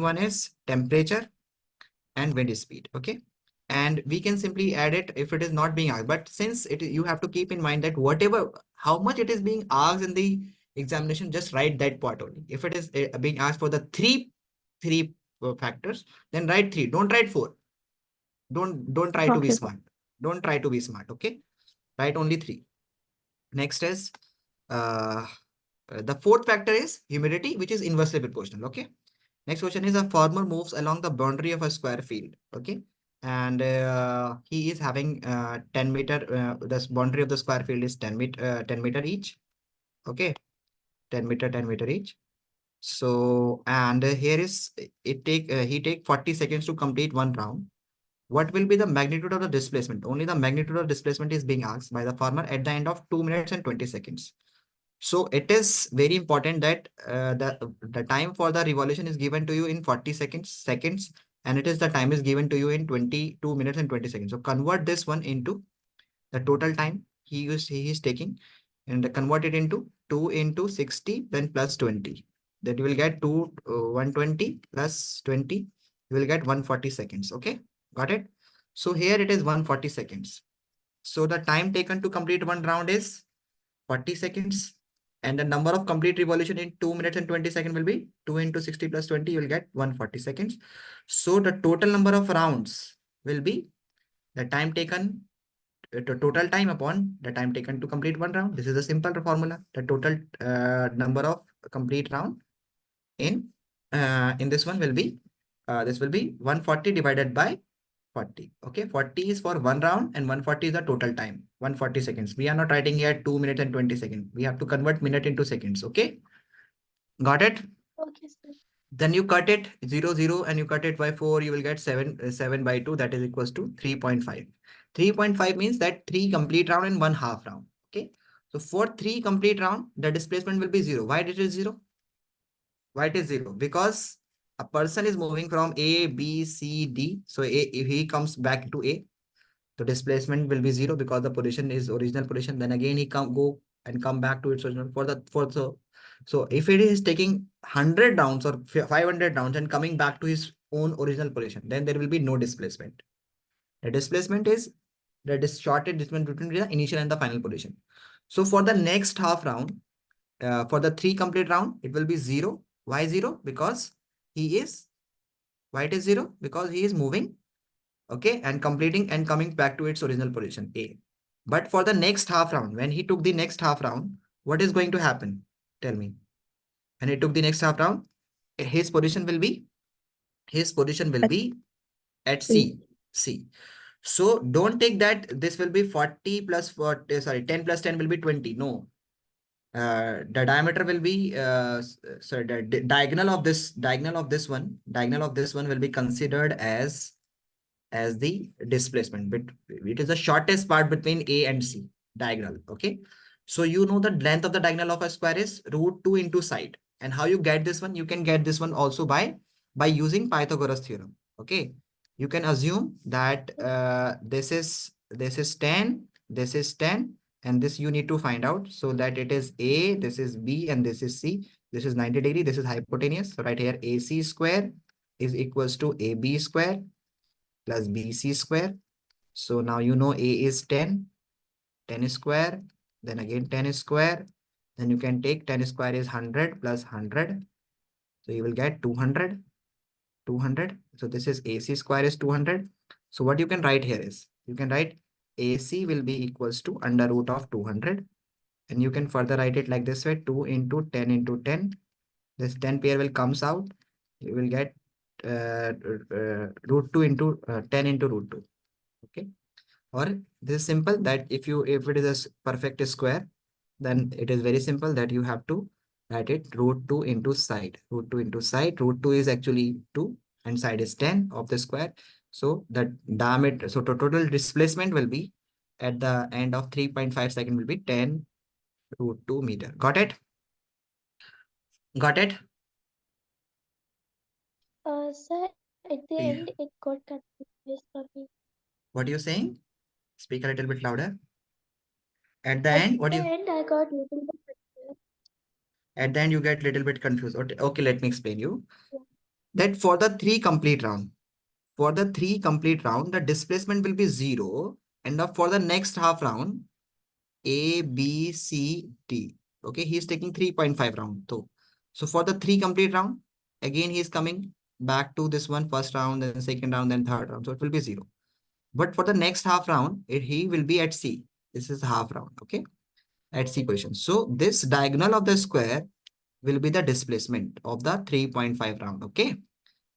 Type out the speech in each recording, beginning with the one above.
one is temperature and wind speed. Okay. And we can simply add it if it is not being asked. But since you have to keep in mind that whatever, how much it is being asked in the examination, just write that part only. If it is being asked for the three factors, then write three. Don't write four. Don't try to be Okay, sir. smart. Don't try to be smart. Okay. Write only three. Next is uh, the fourth factor is humidity, which is inversely proportional. Okay. Next question is a farmer moves along the boundary of a square field. Okay. And he is having 10 meter, the boundary of the square field is 10 meter each. Okay. 10 meter, 10 meter each. So, and here is, he take 40 seconds to complete one round. What will be the magnitude of the displacement? Only the magnitude of displacement is being asked by the farmer at the end of 2 minutes and 20 seconds. So it is very important that the time for the revolution is given to you in 40 seconds, and it is the time is given to you in 22 minutes and 20 seconds. So convert this one into the total time he is taking, and convert it into 2 into 60 then plus 20. That you will get 120 plus 20. You will get 140 seconds. Okay, got it? So here it is 140 seconds. So the time taken to complete one round is 40 seconds, and the number of complete revolution in 2 minutes and 20 seconds will be 2 into 60 plus 20, you will get 140 seconds. So the total number of rounds will be the time taken, the total time upon the time taken to complete one round. This is a simple formula. The total number of complete round in this one will be this will be 140 divided by 40. Okay, 40 is for one round and 140 is the total time, 140 seconds. We are not writing here 2 minutes and 20 seconds. We have to convert minute into seconds. Okay, got it? Okay, sir. Then you cut it 0 0 and you cut it by 4, you will get 7 by 2, that is equals to 3.5. 3.5 means that 3 complete round and 1 half round. Okay, so for 3 complete round the displacement will be 0. Why it is 0? Why it is 0? Because a person is moving from A, B, C, D. So if he comes back to A, the displacement will be 0 because the position is original position. Then again he go and come back to its original so if it is taking 100 rounds or 500 rounds and coming back to his own original position, then there will be no displacement. The displacement is the shortest distance between the initial and the final position. So for the next half round, for the 3 complete round, it will be 0. Why 0? Because he is, why it is 0? Because he is moving, okay, and completing and coming back to its original position A. But for the next half round, when he took the next half round, what is going to happen? Tell me. When he took the next half round, his position will be, his position will Let's be at see. C. So don't take that this will be 40 plus 40, sorry, 10 plus 10 will be 20. No. The diameter will be sorry, the diagonal of this one will be considered as the displacement. But it is the shortest part between A and C, diagonal. Okay. So you know the length of the diagonal of a square is root 2 into side. And how you get this one? You can get this one also by using Pythagoras theorem. Okay. You can assume that this is 10, this is 10, and this you need to find out, so that it is A, this is B, and this is C. This is 90 degree, this is hypotenuse. So right here AC square is equals to AB square plus BC square. So now you know A is 10, 10 square, then again 10 square. Then you can take 10 square is 100 plus 100. So you will get 200, 200. So this is AC square is 200. So what you can write here is, you can write AC will be equals to under root of 200. And you can further write it like this way, 2 into 10 into 10. This 10 pair will comes out. You will get root 2 into 10 into root 2. Okay. Or this is simple that if it is a perfect square, then it is very simple that you have to write it root 2 into side. Root 2 into side. Root 2 is actually 2 and side is 10 of the square. So the diameter, so total displacement will be at the end of 3.5 second will be 10 root 2 meter. Got it? Got it? Sir, at the end, Yeah. it got confused for me. What are you saying? Speak a little bit louder. At the At end, the what you, end, I got little bit confused. at the end you get little bit confused. Okay, okay, let me explain you. that for the three complete round, the displacement will be 0. And for the next half round, A, B, C, D. Okay, he is taking 3.5 round. So for the three complete round, again he is coming back to this one, first round, then second round, then third round. So it will be 0. But for the next half round, he will be at C. This is half round, okay, at C position. So this diagonal of the square will be the displacement of the 3.5 round, okay?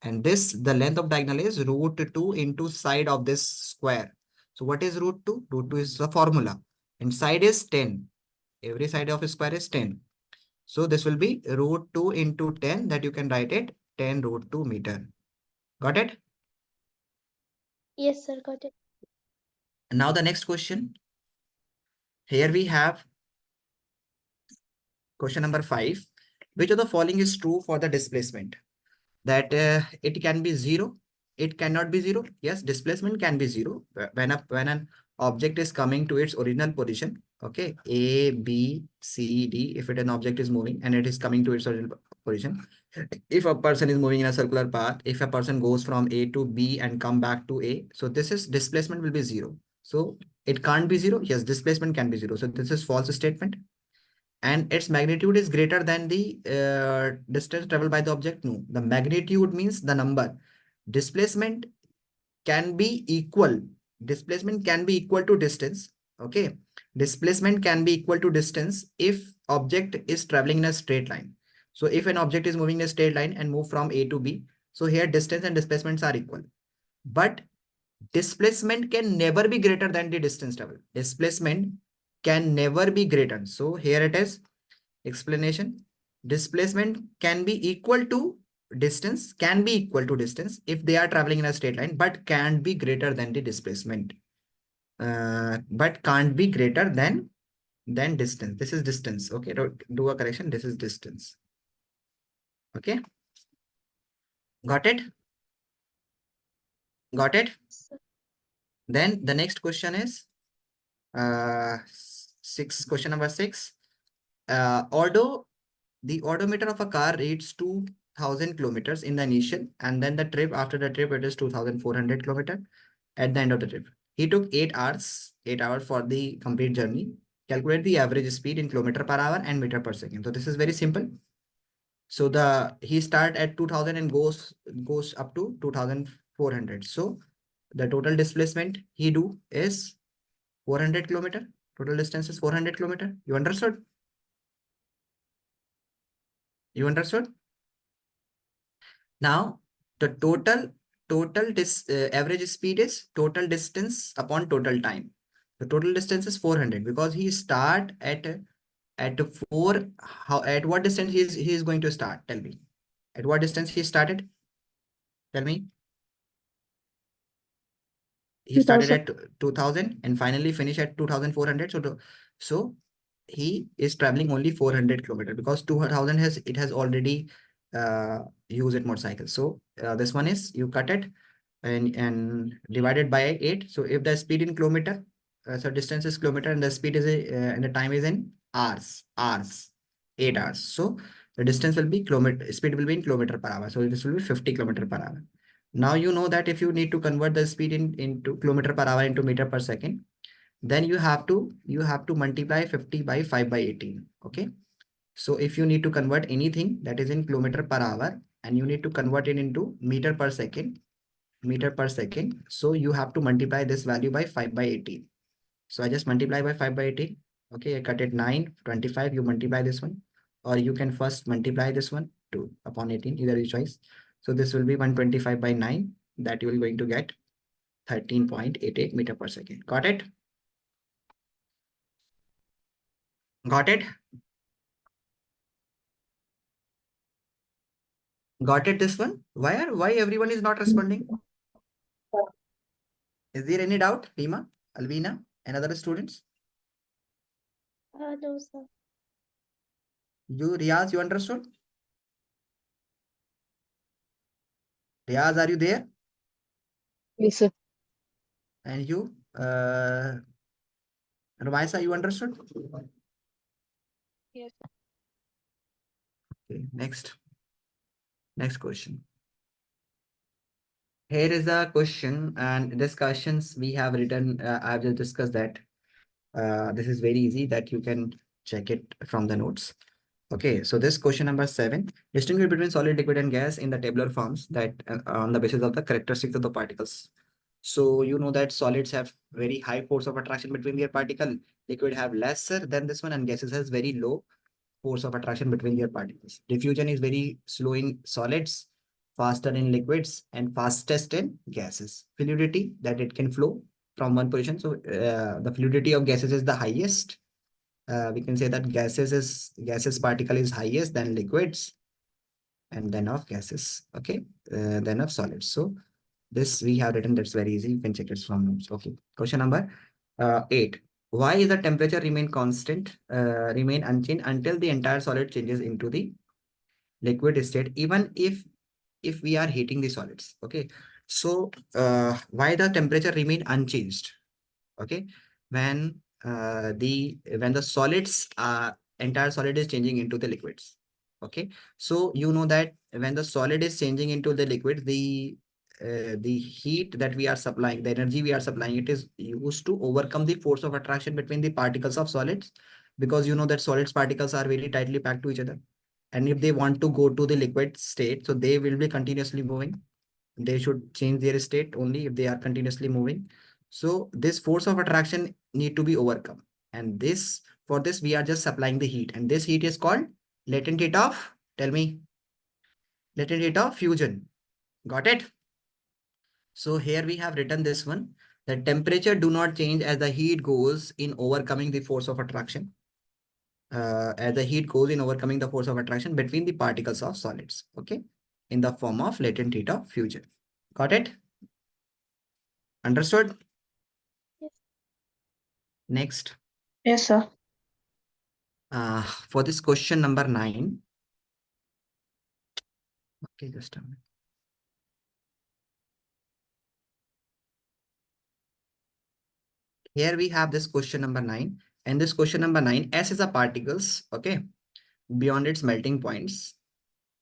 And this, the length of diagonal is root 2 into side of this square. So what is root 2? Root 2 is the formula. And side is 10. Every side of a square is 10. So this will be root 2 into 10, that you can write it 10 root 2 meter. Got it? Yes, sir. Got it. Now the next question. Here we have question number 5. Which of the following is true for the displacement? That it can be 0, it cannot be 0. Yes, displacement can be 0 when an object is coming to its original position. Okay, A, B, C, D. If an object is moving and it is coming to its original position, if a person is moving in a circular path, if a person goes from A to B and come back to A, so this is displacement will be 0. So it can't be 0. Yes, displacement can be 0. So this is false statement. And its magnitude is greater than the distance traveled by the object. No, the magnitude means the number. Displacement can be equal. Displacement can be equal to distance. Okay. Displacement can be equal to distance if object is traveling in a straight line. So if an object is moving in a straight line and move from A to B, so here distance and displacements are equal. But displacement can never be greater than the distance traveled. Displacement can never be greater. So here it is. Explanation. Displacement can be equal to distance, if they are traveling in a straight line, but can be greater than the displacement. But can't be greater than distance. This is distance. Okay, do a correction. This is distance. Okay, got it? Got it? Sir. Then the next question is question number 6. Although the odometer of a car reads 2000 kilometers in the initial, and then the trip, after the trip, it is 2400 kilometers at the end of the trip. He took 8 hours for the complete journey. Calculate the average speed in kilometer per hour and meter per second. So this is very simple. So he start at 2000 and goes up to 2400. So the total displacement he do is 400 kilometer. Total distance is 400 kilometer. You understood? You understood? Now, the average speed is total distance upon total time. The total distance is 400 because he start at 4. How, at what distance he is going to start? Tell me. At what distance he started? Tell me. He started 2000. at 2000 and finally finished at 2400. So he is traveling only 400 kilometers because 2000 has already used it motorcycle. So this one is, you cut it and divided by 8. So if the speed in kilometer, so distance is kilometer and the speed is and the time is in hours, 8 hours. So the distance will be kilometer, speed will be in kilometer per hour. So this will be 50 kilometer per hour. Now you know that if you need to convert the speed into kilometer per hour into meter per second, then you have to multiply 50 by 5 by 18. Okay. So if you need to convert anything that is in kilometer per hour and you need to convert it into meter per second, so you have to multiply this value by 5 by 18. So I just multiply by 5 by 18. Okay, I cut it 9, 25. You multiply this one, or you can first multiply this one to upon 18, either your choice. So this will be 125 by 9, that you will going to get 13.88 meter per second. Got it? Got it? Got it, this one? Why everyone is not responding? Is there any doubt, Lima, Alvina, and other students? No, sir. You, Riaz, you understood? Riaz, are you there? Yes, sir. And you, Rumaisa, you understood? Yes. Okay, next question. Here is a question and discussions we have written. I've just discussed that. This is very easy that you can check it from the notes. Okay, so this question number 7, distinguish between solid, liquid, and gas in the tabular forms that on the basis of the characteristics of the particles. So you know that solids have very high force of attraction between their particle, liquid have lesser than this one, and gases has very low force of attraction between their particles. Diffusion is very slow in solids, faster in liquids, and fastest in gases. Fluidity, that it can flow from one position. So the fluidity of gases is the highest. We can say that gases particle is highest than liquids, and then of gases. Okay, then of solids. So this we have written. That's very easy. You can check it from notes. Okay. Question number 8. Why is the temperature remain constant, remain unchanged until the entire solid changes into the liquid state, even if we are heating the solids? Okay. So why the temperature remain unchanged? Okay, when the solids entire solid is changing into the liquids. Okay, so you know that when the solid is changing into the liquid, the heat that we are supplying, the energy we are supplying, it is used to overcome the force of attraction between the particles of solids, because you know that solids particles are very tightly packed to each other, and if they want to go to the liquid state, so they will be continuously moving. They should change their state only if they are continuously moving. So this force of attraction need to be overcome, and this for this we are just supplying the heat, and this heat is called latent heat of, tell me, latent heat of fusion. Got it? So here we have written this one, that temperature do not change as the heat goes in overcoming the force of attraction, as the heat goes in overcoming the force of attraction between the particles of solids, okay, in the form of latent heat of fusion. Got it? Understood? Yes. Next, Yes, sir. for this question number 9. Okay, just a minute. Here we have this question number 9. And this question number 9, S is a particles, okay, beyond its melting points.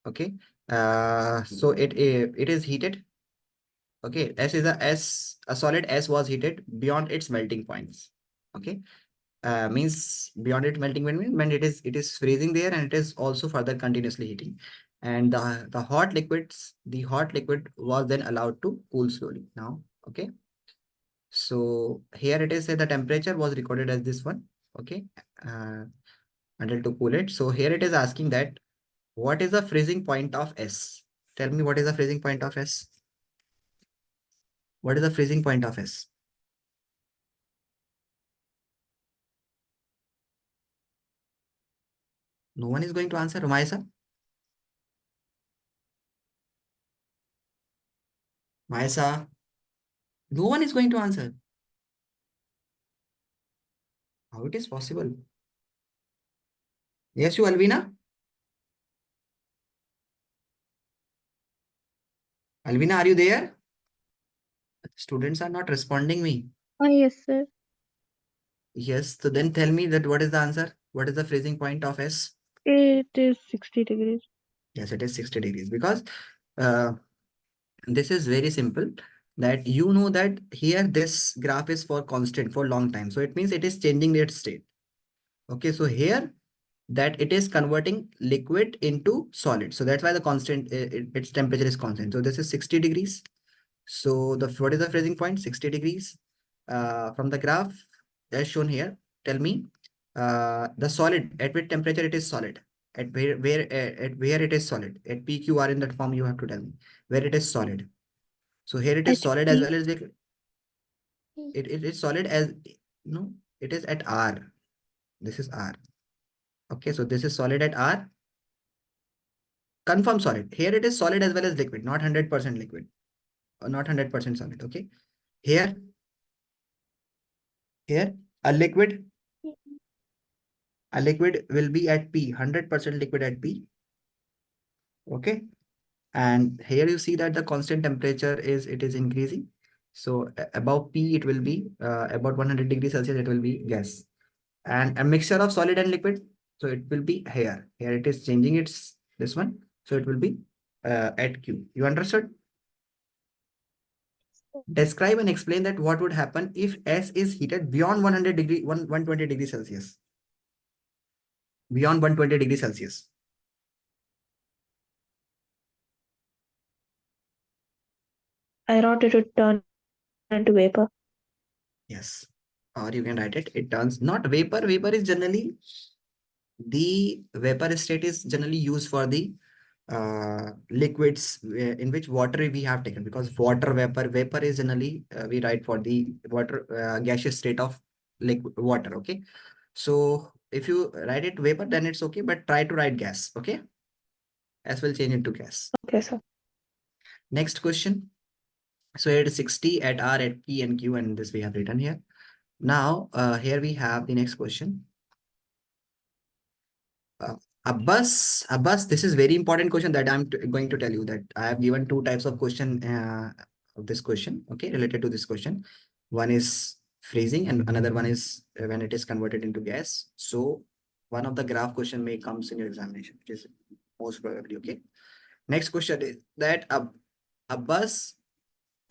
Okay. So it is heated. Okay, a solid S was heated beyond its melting points. Okay. Means beyond its melting point means when it is freezing there, and it is also further continuously heating. And the hot liquid was then allowed to cool slowly. Now, okay. So here it is, say the temperature was recorded as this one. Okay. Uh, until to cool it. So here it is asking that what is the freezing point of S? Tell me, what is the freezing point of S? What is the freezing point of S? No one is going to answer. Maisa? Maisa? No one is going to answer. How it is possible? Yes, you, Alvina? Alvina, are you there? Students are not responding me. Yes, sir. Yes, so then tell me that what is the answer? What is the freezing point of S? It is 60 degrees. Yes, it is 60 degrees, because uh, this is very simple, that you know that here this graph is for constant for long time. So it means it is changing its state. Okay, so here that it is converting liquid into solid. So that's why the constant, its temperature is constant. So this is 60 degrees. So what is the freezing point? 60 degrees. From the graph as shown here, tell me the solid, at which temperature it is solid, at where it is solid, at PQR in that form you have to tell me where it is solid. So here it is At solid as P. well as it is solid as, no, it is at R. This is R. Okay, so this is solid at R. Confirm solid. Here it is solid as well as liquid, not 100% liquid, or not 100% solid. Okay. Here, here a liquid will be at P, 100% liquid at P. Okay. And here you see that the constant temperature is increasing. So above P, it will be about 100 degrees Celsius, it will be gas. And a mixture of solid and liquid. So it will be here. Here it is changing its this one. So it will be at Q. You understood? Describe and explain that what would happen if S is heated beyond 120 degrees Celsius. Beyond 120 degrees Celsius. I wrote it would turn into vapor. Yes. Or you can write it. It turns not vapor. Vapor is generally the vapor state is generally used for the liquids in which water we have taken, because water vapor is generally we write for the water gaseous state of liquid water. Okay, so if you write it vapor, then it's okay, but try to write gas. Okay, S will change into gas. Okay, sir. Next question. So it is 60 at R, at P and Q, and this we have written here. Now here we have the next question. Abbas, this is very important question that I'm going to tell you, that I have given two types of question of this question, okay, related to this question. One is freezing and another one is when it is converted into gas. So one of the graph question may comes in your examination, which is most probably, okay. Next question is that a bus,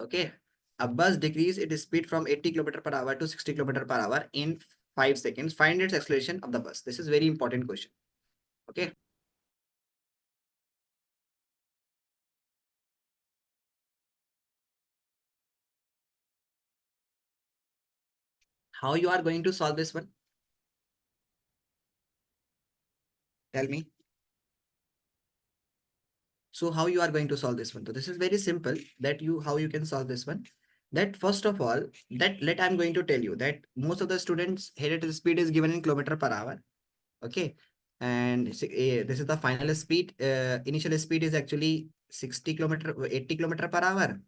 okay, a bus decrease its speed from 80 km per hour to 60 km per hour in 5 seconds. Find its acceleration of the bus. This is very important question. Okay. How you are going to solve this one? Tell me. So how you are going to solve this one? So this is very simple, that how you can solve this one. That first of all, that I'm going to tell you that most of the students headed speed is given in kilometer per hour. Okay. And this is the final speed. Initial speed is actually 60 kilometer, 80 kilometer per hour.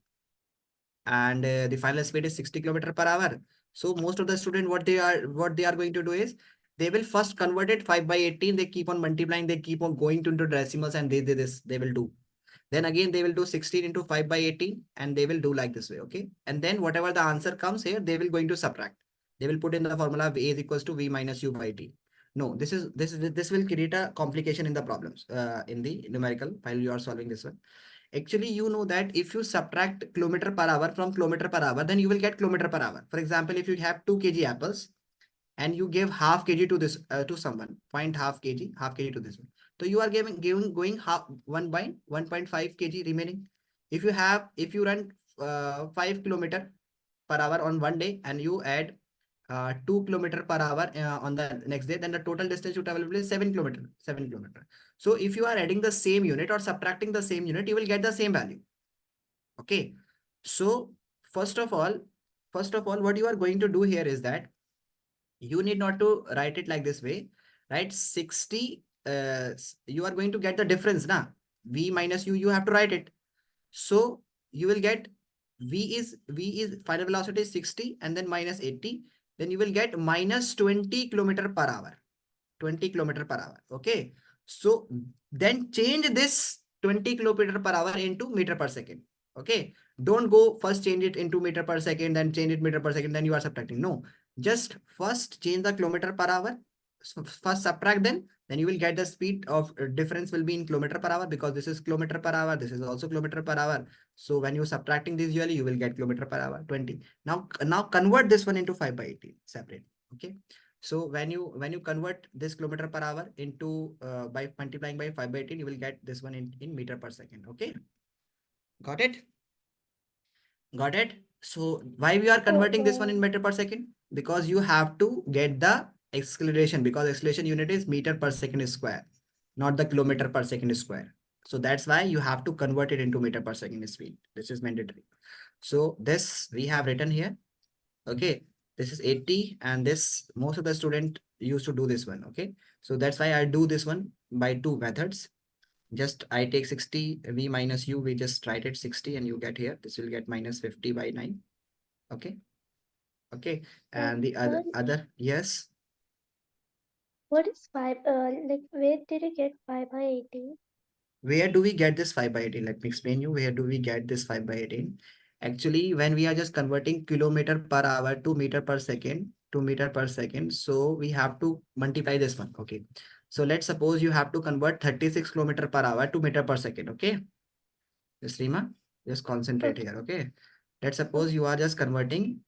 And the final speed is 60 kilometer per hour. So most of the student, what they are going to do is they will first convert it 5 by 18. They keep on multiplying. They keep on going to into decimals, and they will do. Then again, they will do 16 into 5 by 18, and they will do like this way. Okay. And then whatever the answer comes here, they will going to subtract. They will put in the formula A is equals to V minus U by T. No, this will create a complication in the problems in the numerical while you are solving this one. Actually, you know that if you subtract kilometer per hour from kilometer per hour, then you will get kilometer per hour. For example, if you have 2 kg apples and you give half kg to this to someone, point half kg to this one. So you are giving going half 1.5 kg remaining. If you run 5 kilometer per hour on one day and you add 2 kilometer per hour on the next day, then the total distance you travel is 7 kilometer. So if you are adding the same unit or subtracting the same unit, you will get the same value. Okay. So first of all, what you are going to do here is that you need not to write it like this way, right? 60, you are going to get the difference, na? V minus U, you have to write it. So you will get V is final velocity is 60 and then minus 80. Then you will get minus 20 kilometer per hour. 20 kilometer per hour. Okay. So then change this 20 kilometer per hour into meter per second. Okay. Don't go first change it into meter per second, then change it meter per second, then you are subtracting. No, just first change the kilometer per hour. So first subtract, then you will get the speed of difference will be in kilometer per hour, because this is kilometer per hour. This is also kilometer per hour. So when you're subtracting this usually, you will get kilometer per hour 20. Now convert this one into 5 by 18 separate. Okay. So when you convert this kilometer per hour into by multiplying by 5 by 18, you will get this one in meter per second. Okay. Got it? Got it? So why we are converting this one in meter per second? Because you have to get the acceleration, because acceleration unit is meter per second square, not the kilometer per second square. So that's why you have to convert it into meter per second speed. This is mandatory. So this we have written here. Okay. This is 80, and this most of the student used to do this one. Okay. So that's why I do this one by two methods. Just I take 60, V minus U, we just write it 60 and you get here. This will get minus 50 by 9. Okay. Okay. And the other, yes. What is 5? Like, where did you get 5 by 18? Where do we get this 5 by 18? Let me explain you. Where do we get this 5 by 18? Actually, when we are just converting kilometer per hour to meter per second, so we have to multiply this one. Okay. So let's suppose you have to convert 36 kilometer per hour to meter per second. Okay. Just Rima, just concentrate Okay. here. Okay. Let's suppose you are just converting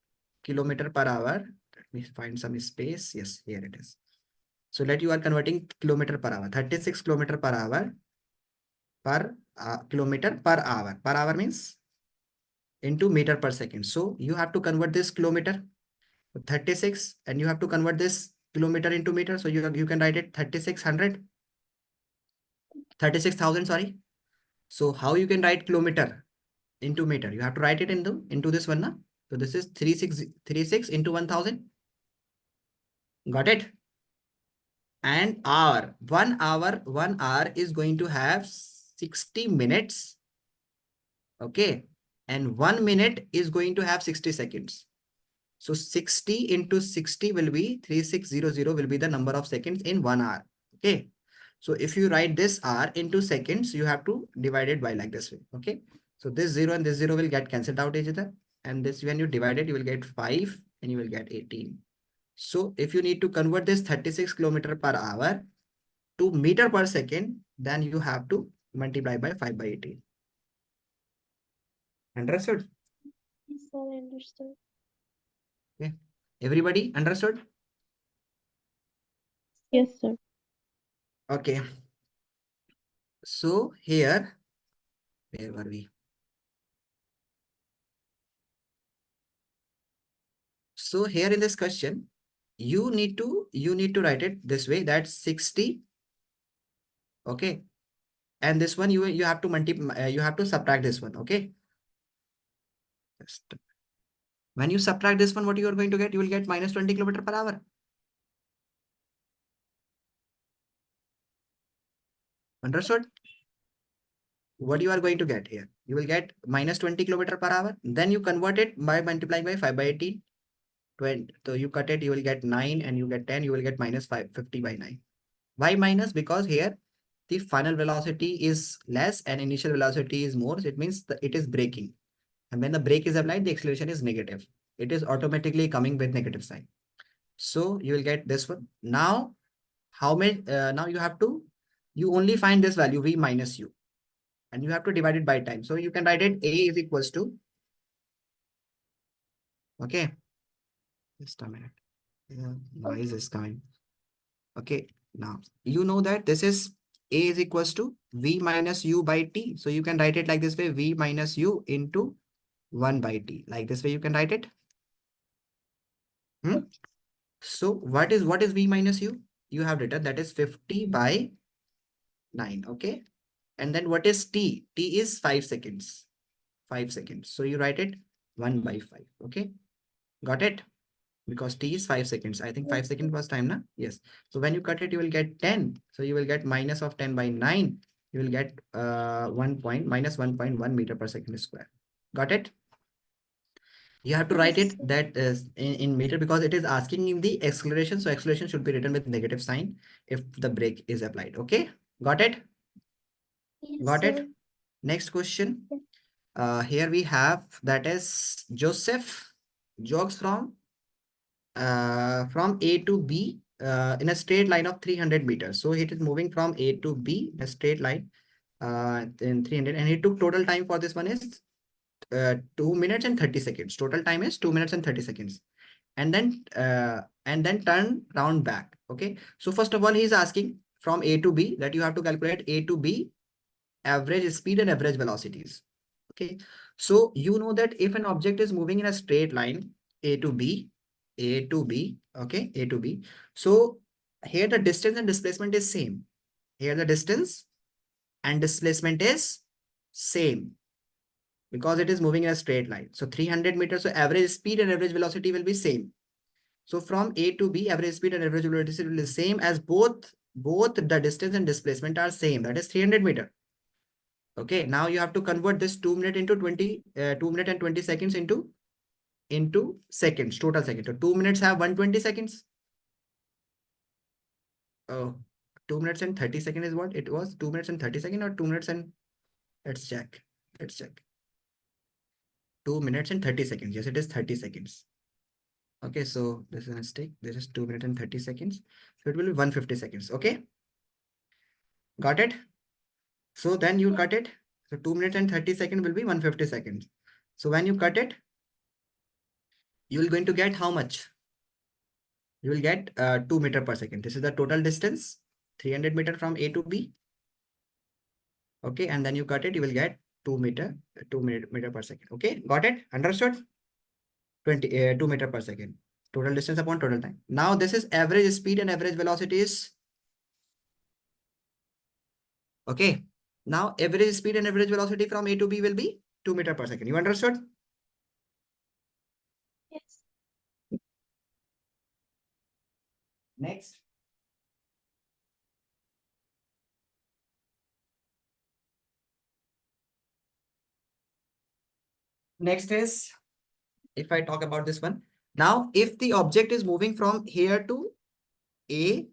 kilometer per hour. Let me find some space. Yes, here it is. So let you are converting kilometer per hour, 36 kilometer per hour per kilometer per hour. Per hour means into meter per second. So you have to convert this kilometer 36 and you have to convert this kilometer into meter. So you can write it 3600, 36,000, sorry. So how you can write kilometer into meter? You have to write it into this one. Na? So this is 3636 into 1000. Got it? And hour, 1 hour is going to have 60 minutes. Okay. And 1 minute is going to have 60 seconds. So 60 into 60 will be 3600 will be the number of seconds in 1 hour. Okay. So if you write this hour into seconds, you have to divide it by like this way. Okay. So this 0 and this 0 will get cancelled out each other. And this, when you divide it, you will get 5 and you will get 18. So if you need to convert this 36 kilometer per hour to meter per second, then you have to multiply by 5 by 18. Understood? Yes, sir, I understood. Okay. Everybody understood? Yes, sir. Okay. So here, where were we? So here in this question, you need to write it this way, that 60. Okay. And this one you have to multiply, you have to subtract this one. Okay. When you subtract this one, what you are going to get? You will get minus 20 kilometer per hour. Understood? What you are going to get here? You will get minus 20 kilometer per hour. Then you convert it by multiplying by 5 by 18. 20. So you cut it, you will get 9 and you get 10, you will get minus 50 by 9. Why minus? Because here the final velocity is less and initial velocity is more. So it means that it is braking. And when the brake is applied, the acceleration is negative. It is automatically coming with negative sign. So you will get this one. Now, how many? Now you only find this value v minus u. And you have to divide it by time. So you can write it a is equals to, okay, just a minute. Yeah, noise is coming. Okay, now you know that this is a is equals to v minus u by t. So you can write it like this way, v minus u into 1 by t. Like this way you can write it. So what is v minus u? You have written that is 50 by 9. Okay. And then what is t? T is 5 seconds. 5 seconds. So you write it 1 by 5. Okay. Got it? Because t is 5 seconds. I think 5 seconds was time, na? Yes. So when you cut it, you will get 10. So you will get minus of 10 by 9. You will get minus 1.1 meter per second square. Got it? You have to write Yes, it that is in meter because it is asking in the acceleration. So acceleration should be written with negative sign if the brake is applied. Okay. Got it? yes, Got it? sir. Next question. Yeah. Here we have that is Joseph jogs from A to B in a straight line of 300 meters. So it is moving from A to B in a straight line in 300, and he took total time for this one is 2 minutes and 30 seconds. Total time is 2 minutes and 30 seconds. And then turn round back. Okay. So first of all, he is asking from A to B that you have to calculate A to B average speed and average velocities. Okay. So you know that if an object is moving in a straight line, A to B, okay, A to B. So here the distance and displacement is same. Here the distance and displacement is same because it is moving in a straight line. So 300 meters, so average speed and average velocity will be same. So from A to B, average speed and average velocity will be same as both the distance and displacement are same. That is 300 meter. Okay, now you have to convert this 2 minute into 2 minute and 20 seconds into seconds, total seconds. So 2 minutes have 120 seconds. Oh, 2 minutes and 30 seconds is what it was. 2 minutes and 30 seconds or 2 minutes and let's check. 2 minutes and 30 seconds. Yes, it is 30 seconds. Okay, so this is a mistake. This is 2 minutes and 30 seconds. So it will be 150 seconds. Okay. Got it? So then you cut it. So 2 minutes and 30 seconds will be 150 seconds. So when you cut it, you will going to get how much? You will get 2 meter per second. This is the total distance, 300 meter from A to B. Okay, and then you cut it, you will get 2 meter per second. Okay, got it? Understood? 2 meter per second. Total distance upon total time. Now this is average speed and average velocity is. Okay. Now average speed and average velocity from A to B will be 2 meter per second. You understood? Yes. Next. Next is, if I talk about this one. Now, if the object is moving from here to A,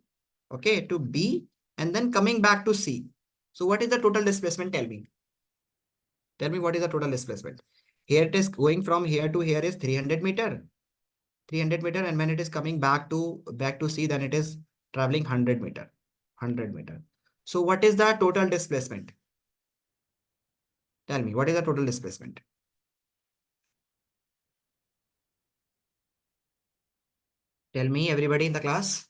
okay, to B, and then coming back to C. So what is the total displacement? Tell me. Tell me what is the total displacement. Here it is going from here to here is 300 meter. 300 meter, and when it is coming back to C, then it is traveling 100 meter. 100 meter. So what is the total displacement? Tell me, what is the total displacement? Tell me, everybody in the class.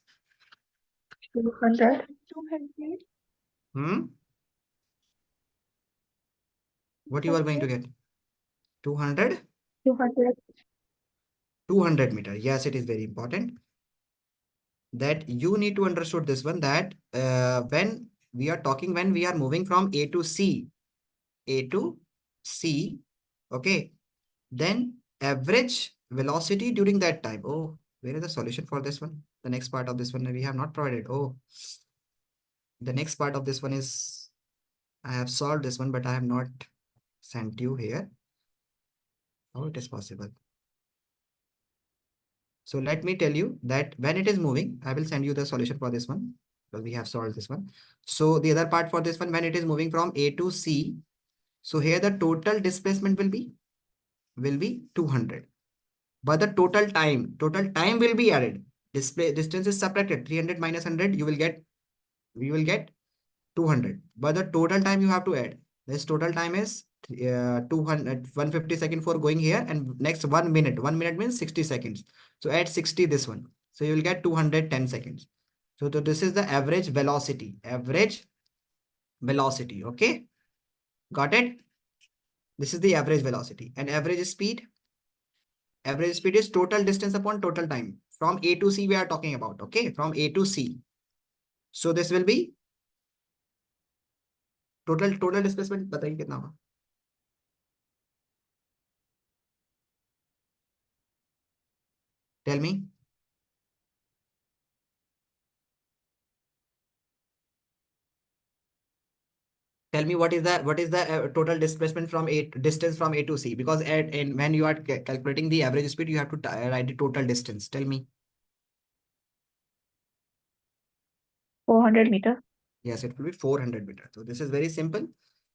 200. 200. What you are going to get? 200? 200. 200 meter. Yes, it is very important that you need to understood this one, that when we are moving from A to C, okay, then average velocity during that time. Oh, where is the solution for this one? The next part of this one we have not provided. Oh, the next part of this one is, I have solved this one, but I have not sent you here. How it is possible? So let me tell you that when it is moving, I will send you the solution for this one because we have solved this one. So the other part for this one, when it is moving from A to C, so here the total displacement will be 200. But the total time will be added. Display distance is subtracted. 300 minus 100, we will get 200. But the total time you have to add. This total time is 200, 150 seconds for going here, and next 1 minute. 1 minute means 60 seconds. So add 60 this one. So you will get 210 seconds. So this is the average velocity. Average velocity. Okay. Got it? This is the average velocity. And average speed. Average speed is total distance upon total time. From A to C we are talking about. Okay. From A to C. So this will be total displacement. बताइए कितना होगा? Tell me. Tell me what is the total displacement from distance from A to C, because when you are calculating the average speed, you have to write the total distance. Tell me. 400 meter. Yes, it will be 400 meters. So this is very simple.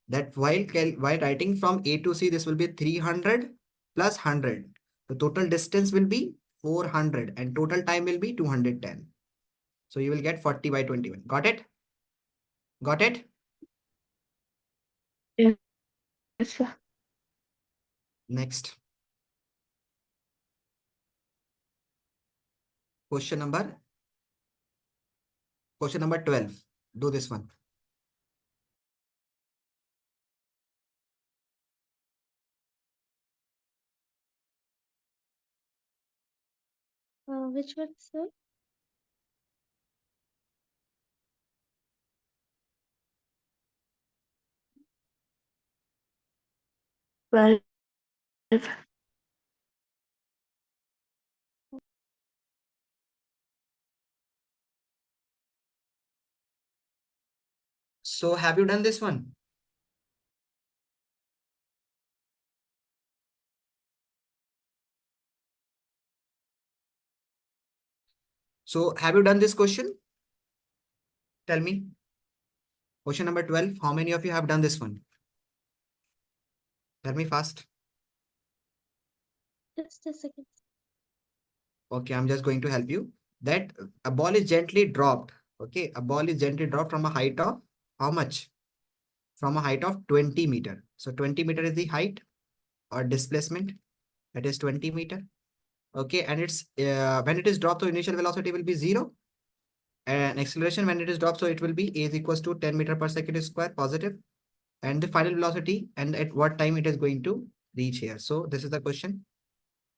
That while writing from A to C, this will be 300 plus 100. The total distance will be 400 and total time will be 210. So you will get 40 by 21. Got it? Got it? Yes, sir. Next. Question number 12. Do this one. Which one, sir? Well, So have you done this one? So have you done this question? Tell me. Question number 12. How many of you have done this one? Tell me fast. Just a second. Okay, I'm just going to help you. That a ball is gently dropped. Okay, a ball is gently dropped from a height of how much? From a height of 20 meter. So 20 meter is the height. or displacement, that is 20 meter. Okay, and it's when it is dropped, so initial velocity will be 0, and acceleration when it is dropped, so it will be a is equals to 10 meter per second square positive, and the final velocity and at what time it is going to reach here. So this is the question,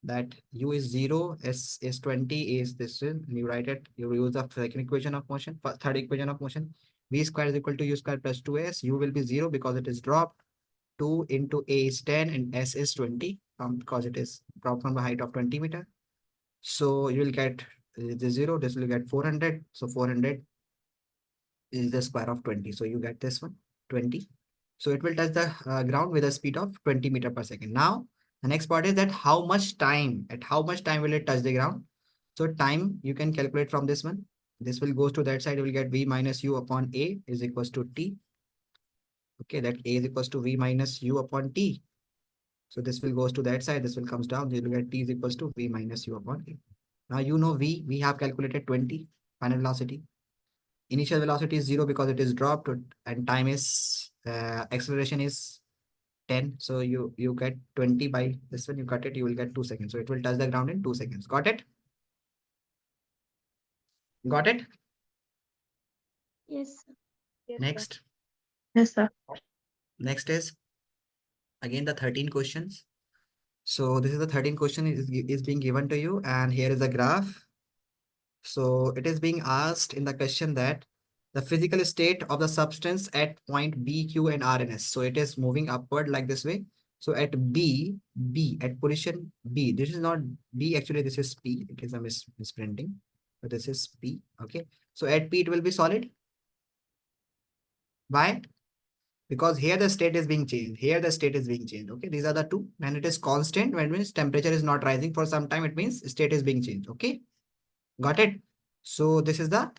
that u is 0, s is 20, is this is, and you write it, you use the second equation of motion, third equation of motion, v square is equal to u square plus 2s, u will be 0 because it is dropped, 2 into a is 10 and s is 20, because it is dropped from the height of 20 meter. So you will get the 0, this will get 400, so 400 is the square of 20, so you get this one, 20. So it will touch the ground with a speed of 20 meter per second. Now the next part is that how much time, at how much time will it touch the ground? So time you can calculate from this one. This will goes to that side, you will get v minus u upon a is equals to t. Okay, that a is equals to v minus u upon t. So this will goes to that side, this will comes down, you will get t is equals to v minus u upon a. Now you know v, we have calculated 20 final velocity. Initial velocity is 0 because it is dropped, and time is acceleration is 10. So you get 20 by this one, you cut it, you will get 2 seconds. So it will touch the ground in 2 seconds. Got it? Got it? Yes, sir. Next. Yes, sir. Next is again the 13 questions. So this is the 13 question is being given to you, and here is a graph. So it is being asked in the question that the physical state of the substance at point B, Q, and R and S. So it is moving upward like this way. So at B, at position B, this is not B, actually this is P. It is a misprinting, but this is P. Okay. So at P, it will be solid. Why? Because here the state is being changed. Here the state is being changed. Okay. These are the two. When it is constant, when it means temperature is not rising for some time, it means state is being changed. Okay. Got it? So this is the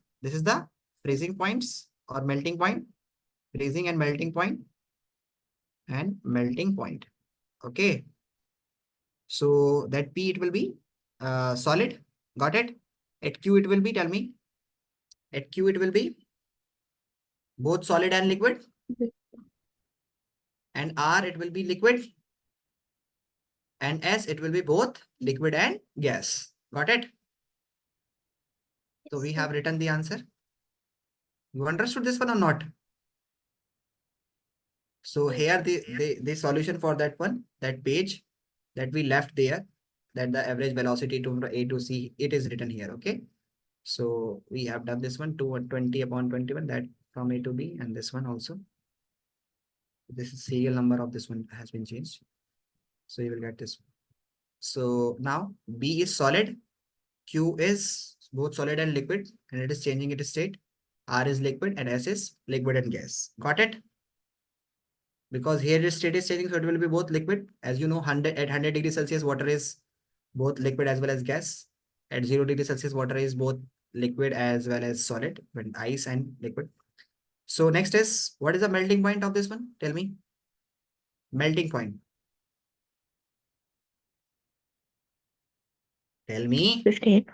freezing points or melting point, freezing and melting point, and melting point. Okay. So that P it will be solid. Got it? At Q it will be, tell me. At Q it will be both solid and liquid. And R it will be liquid. And S it will be both liquid and gas. Got it? So Yes, we sir. have written the answer. You understood this one or not? So Yes, here sir. the solution for that one, that page that we left there, that the average velocity to A to C, it is written here. Okay. So we have done this one, 220 upon 21, that from A to B, and this one also. This is serial number of this one has been changed. So you will get this one. So now B is solid, Q is both solid and liquid, and it is changing its state. R is liquid and S is liquid and gas. Got it? Because here its state is changing, so it will be both liquid. As you know, 100 at 100 degrees Celsius, water is both liquid as well as gas. At 0 degrees Celsius, water is both liquid as well as solid, when ice and liquid. So next is, what is the melting point of this one? Tell me. Melting point. Tell me. 15.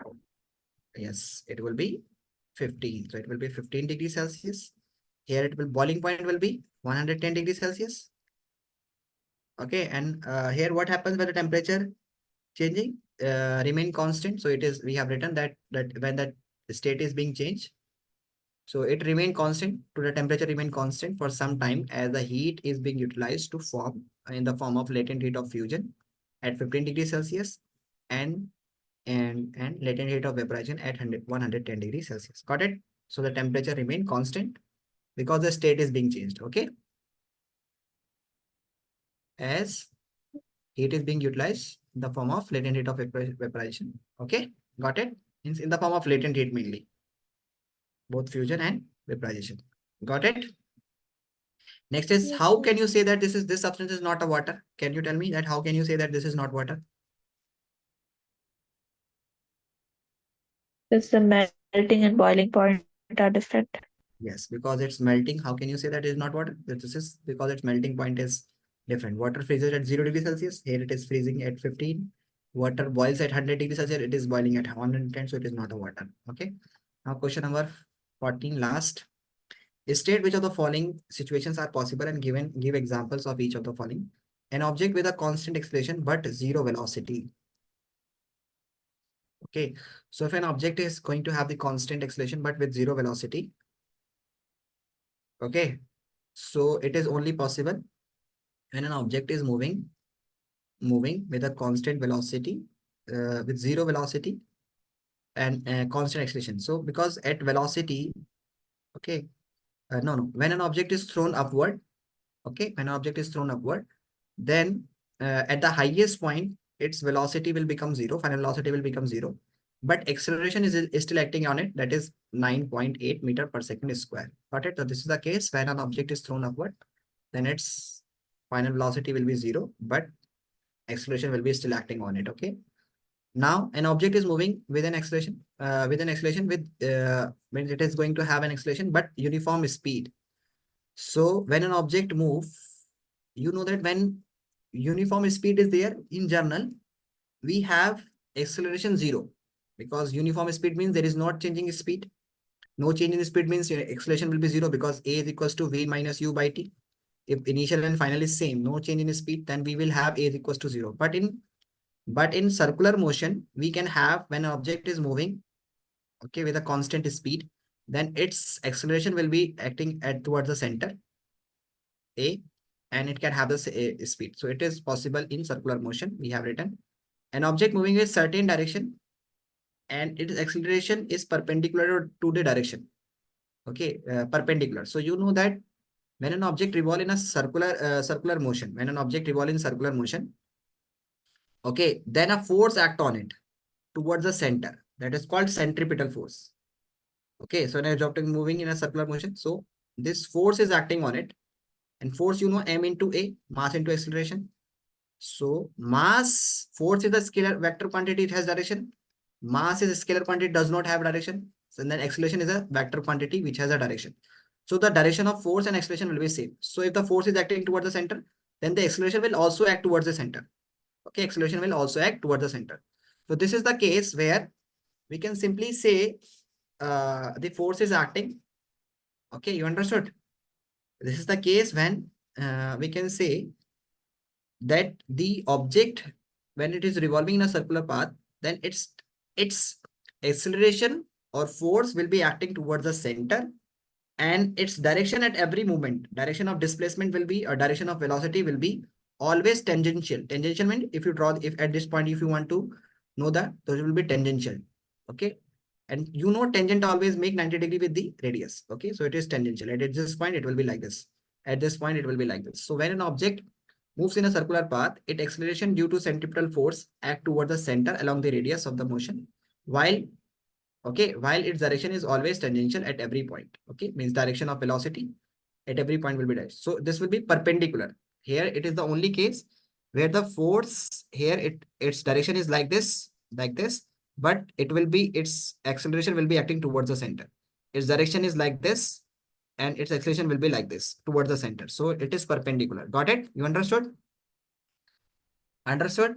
Yes, it will be 15. So it will be 15 degrees Celsius. Here it will, boiling point will be 110 degrees Celsius. Okay, and here what happens when the temperature changing remain constant? So it is, we have written that when that state is being changed, so it remain constant to the temperature remain constant for some time, as the heat is being utilized to form in the form of latent heat of fusion at 15 degrees Celsius, and latent heat of vaporization at 110 degrees Celsius. Got it? So the temperature remain constant because the state is being changed. Okay, as heat is being utilized in the form of latent heat of vaporization. Okay, got it? Means in the form of latent heat mainly, both fusion and vaporization. Got it? Next is, Yes, how sir. can you say that this substance is not a water? Can you tell me that how can you say that this is not water? Because the melting and boiling point are different. Yes, because it's melting. How can you say that it is not water? This is because its melting point is different. Water freezes at 0 degrees Celsius. Here it is freezing at 15. Water boils at 100 degrees Celsius. It is boiling at 110. So it is not a water. Okay. Now question number 14, last. State which of the following situations are possible and give examples of each of the following. an object with a constant acceleration but zero velocity. Okay, so if an object is going to have the constant acceleration but with zero velocity, okay, so it is only possible when an object is moving with a constant velocity, with zero velocity and constant acceleration. So because at velocity, okay, no, when an object is thrown upward, okay, when an object is thrown upward, then at the highest point, its velocity will become zero, final velocity will become zero, but acceleration is still acting on it, that is 9.8 meter per second square. Got it? So this is the case when an object is thrown upward, then its final velocity will be zero, but acceleration will be still acting on it. Okay. Now an object is moving with an acceleration, when it is going to have an acceleration, but uniform speed. So when an object move, you know that when uniform speed is there in general, we have acceleration zero, because uniform speed means there is not changing speed. No change in speed means your acceleration will be zero, because a is equals to v minus u by t. If initial and final is same, no change in speed, then we will have a is equals to zero. But in circular motion, we can have when an object is moving, okay, with a constant speed, then its acceleration will be acting at towards the center a, and it can have the speed. So it is possible in circular motion. We have written an object moving in a certain direction and its acceleration is perpendicular to the direction. Okay, perpendicular. So you know that when an object revolve in a circular motion, when an object revolve in circular motion, okay, then a force act on it towards the center. That is called centripetal force. Okay, so when an object moving in a circular motion, so this force is acting on it, and force, you know, m into a, mass into acceleration. So mass, force is a scalar vector quantity, it has direction. Mass is a scalar quantity, does not have direction. So then acceleration is a vector quantity which has a direction. So the direction of force and acceleration will be same. So if the force is acting towards the center, then the acceleration will also act towards the center. Okay, acceleration will also act towards the center. So this is the case where we can simply say the force is acting. Okay, you understood? This is the case when we can say that the object, when it is revolving in a circular path, then its acceleration or force will be acting towards the center, and its direction at every moment, direction of displacement will be, or direction of velocity will be always tangential. Tangential means if you draw, if at this point, if you want to know that, those will be tangential. Okay. And you know, tangent always make 90 degree with the radius. Okay. So it is tangential. At this point, it will be like this. At this point, it will be like this. So when an object moves in a circular path, its acceleration due to centripetal force act toward the center along the radius of the motion, while, okay, while its direction is always tangential at every point. Okay, means direction of velocity at every point will be dash. So this will be perpendicular. Here it is the only case where the force here, its direction is like this, but it will be, its acceleration will be acting towards the center. Its direction is like this, and its acceleration will be like this towards the center. So it is perpendicular. Got it? You understood? Understood?